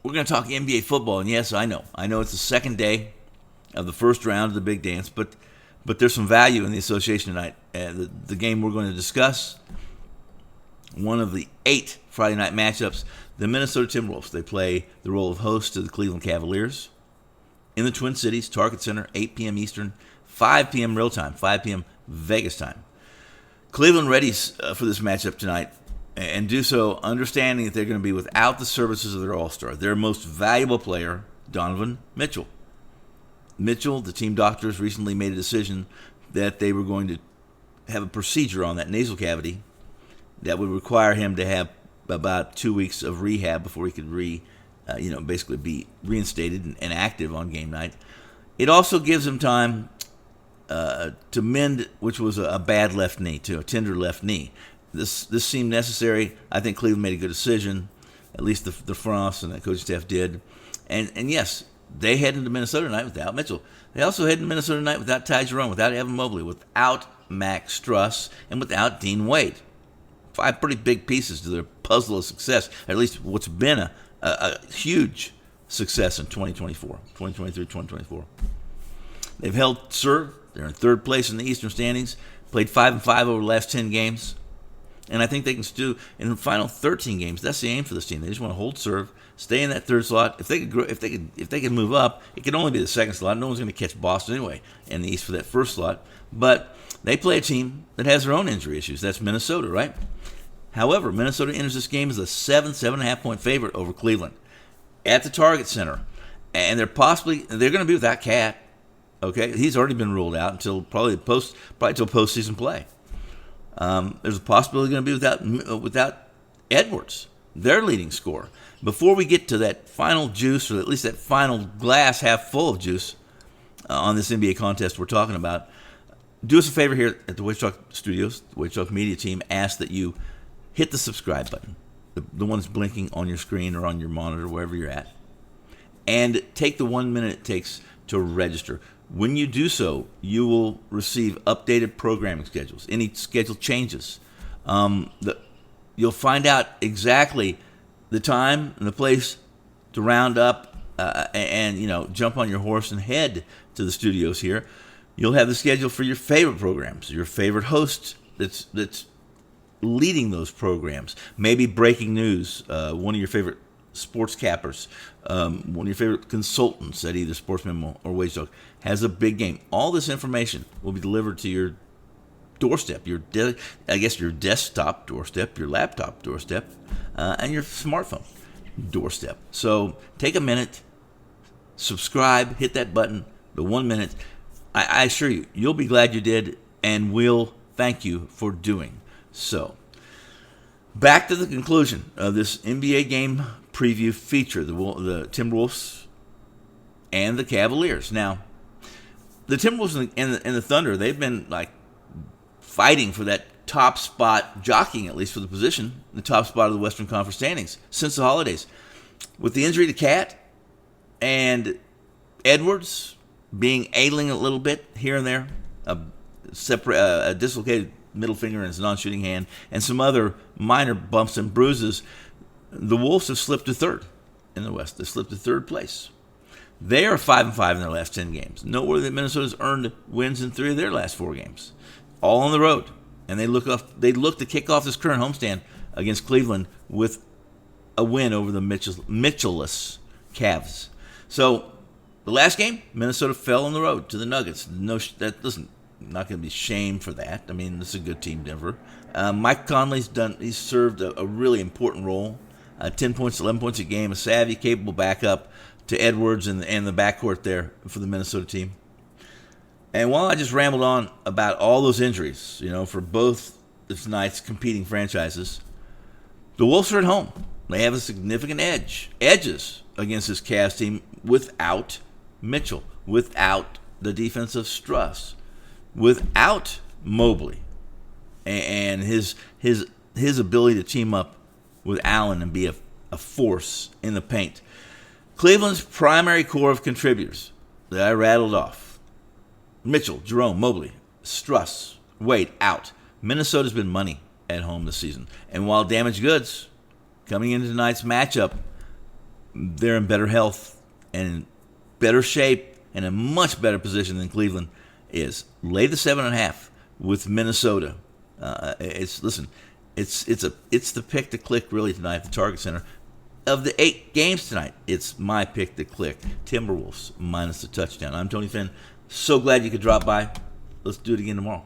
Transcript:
we're going to talk NBA football. And yes, I know it's the second day of the first round of the big dance, but there's some value in the association tonight. The game we're going to discuss, one of the 8 Friday night matchups, the Minnesota Timberwolves. They play the role of host to the Cleveland Cavaliers in the Twin Cities, Target Center, 8 p.m. Eastern, 5 p.m. real time, 5 p.m. Vegas time. Cleveland readies for this matchup tonight, and do so understanding that they're going to be without the services of their all-star, their most valuable player, Donovan Mitchell. Mitchell, the team doctors recently made a decision that they were going to have a procedure on that nasal cavity that would require him to have about 2 weeks of rehab before he could basically be reinstated and active on game night. It also gives him time to mend, which was a bad left knee, too, a tender left knee. This seemed necessary. I think Cleveland made a good decision. At least the front office and the coaching staff did. And yes, they head into Minnesota tonight without Mitchell. They also head into Minnesota tonight without Ty Jerome, without Evan Mobley, without Max Struss, and without Dean Wade. 5 pretty big pieces to their puzzle of success, or at least what's been a huge success in 2023-2024. They've held serve. They're in 3rd place in the Eastern standings, played 5-5 over the last 10 games. And I think they can do in the final 13 games. That's the aim for this team. They just want to hold serve, stay in that 3rd slot. If they could move up, it could only be the 2nd slot. No one's going to catch Boston anyway in the East for that 1st slot. But they play a team that has their own injury issues. That's Minnesota, right? However, Minnesota enters this game as a 7.5 point favorite over Cleveland at the Target Center, and they're going to be without Cat. Okay, he's already been ruled out until probably till postseason play. There's a possibility going to be without Edwards, their leading scorer. Before we get to that final juice, or at least that final glass half full of juice on this NBA contest we're talking about, do us a favor here at the Wage Talk Studios. The Wage Talk Media team asks that you hit the subscribe button, the one that's blinking on your screen or on your monitor, wherever you're at, and take the 1 minute it takes to register. When you do so, you will receive updated programming schedules, any schedule changes. You'll find out exactly the time and the place to round up and jump on your horse and head to the studios here. You'll have the schedule for your favorite programs, your favorite host that's leading those programs, maybe breaking news, one of your favorite sports cappers, one of your favorite consultants at either Sports Memo or Wage Talk has a big game. All this information will be delivered to your doorstep, your desktop doorstep, your laptop doorstep, and your smartphone doorstep. So take a minute, subscribe, hit that button, the 1 minute. I assure you, you'll be glad you did, and we'll thank you for doing so. Back to the conclusion of this NBA game preview feature, the Timberwolves and the Cavaliers. Now, the Timberwolves and the Thunder, they've been like fighting for that top spot, jockeying at least for the position, the top spot of the Western Conference standings since the holidays. With the injury to Cat and Edwards being ailing a little bit here and there, a dislocated middle finger in his non-shooting hand, and some other minor bumps and bruises, the Wolves have slipped to 3rd in the West. They slipped to 3rd place. They are 5-5 in their last 10 games. Noteworthy that Minnesota's earned wins in 3 of their last 4 games, all on the road. And they look to kick off this current homestand against Cleveland with a win over the Mitchell-less Cavs. So the last game, Minnesota fell on the road to the Nuggets. Not going to be shamed for that. I mean, this is a good team, Denver. Mike Conley's served a really important role. 10 points, 11 points a game, a savvy, capable backup to Edwards and the backcourt there for the Minnesota team. And while I just rambled on about all those injuries, for both tonight's competing franchises, the Wolves are at home. They have a significant edges against this Cavs team without Mitchell, without the defensive Struss, without Mobley, and his ability to team up with Allen and be a force in the paint. Cleveland's primary core of contributors that I rattled off: Mitchell, Jerome, Mobley, Struss, Wade out. Minnesota's been money at home this season. And while damaged goods, coming into tonight's matchup, they're in better health and in better shape and in much better position than Cleveland is. Lay the 7.5 with Minnesota. It's the pick to click really tonight at the Target Center. Of the 8 games tonight, it's my pick to click. Timberwolves minus the touchdown. I'm Tony Finn. So glad you could drop by. Let's do it again tomorrow.